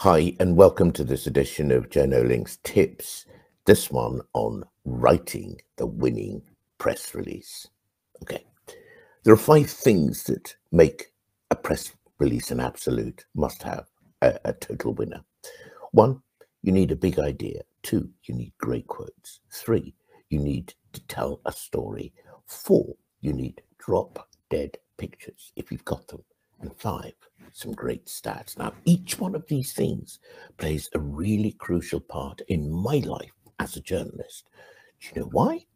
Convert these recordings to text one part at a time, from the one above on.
Hi, and welcome to this edition of Journolinks Tips, this one on writing the winning press release. Okay, there are 5 things that make a press release an absolute must-have, a total winner. 1, you need a big idea. 2, you need great quotes. 3, you need to tell a story. 4, you need drop-dead pictures, if you've got them. And 5, some great stats. Now, each one of these things plays a really crucial part in my life as a journalist. Do you know why?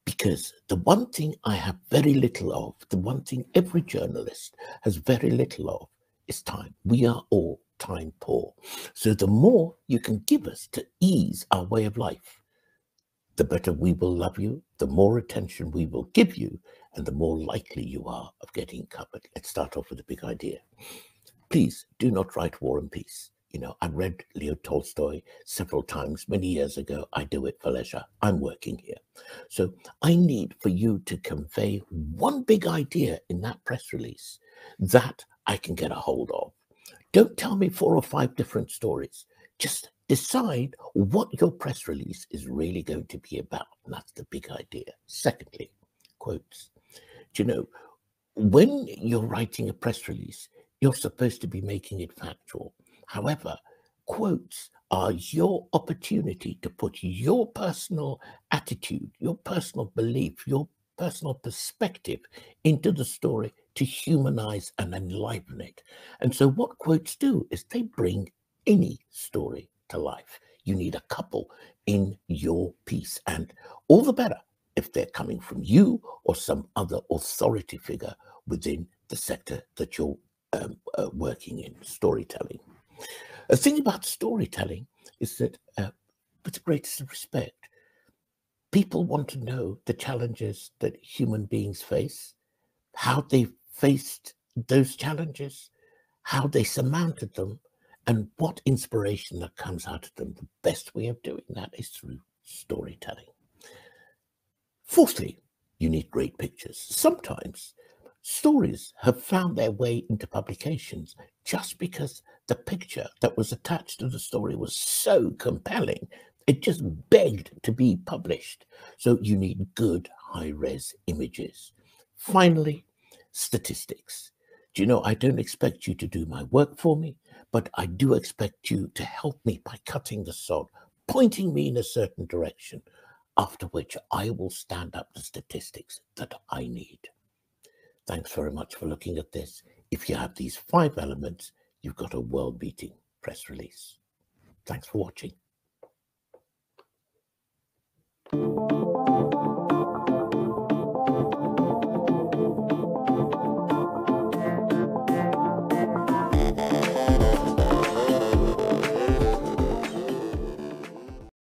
Because the one thing I have very little of, the one thing every journalist has very little of, is time. We are all time poor. So the more you can give us to ease our way of life, the better we will love you, the more attention we will give you, and the more likely you are of getting covered. Let's start off with a big idea. Please do not write War and Peace. You know, I read Leo Tolstoy several times many years ago. I do it for leisure. I'm working here. So I need for you to convey one big idea in that press release that I can get a hold of. Don't tell me 4 or 5 different stories. Just decide what your press release is really going to be about. And that's the big idea. Secondly, quotes. Do you know, when you're writing a press release, you're supposed to be making it factual. However, quotes are your opportunity to put your personal attitude, your personal belief, your personal perspective into the story to humanize and enliven it. And so what quotes do is they bring any story to life. You need a couple in your piece, and all the better if they're coming from you or some other authority figure within the sector that you're working in, storytelling. The thing about storytelling is that, with the greatest of respect, people want to know the challenges that human beings face, how they faced those challenges, how they surmounted them, and what inspiration that comes out of them. The best way of doing that is through storytelling. Fourthly, you need great pictures. Sometimes stories have found their way into publications just because the picture that was attached to the story was so compelling, it just begged to be published. So you need good high-res images. Finally, statistics. Do you know, I don't expect you to do my work for me, but I do expect you to help me by cutting the sod, pointing me in a certain direction, after which I will stand up the statistics that I need. Thanks very much for looking at this. If you have these 5 elements, you've got a world-beating press release. Thanks for watching.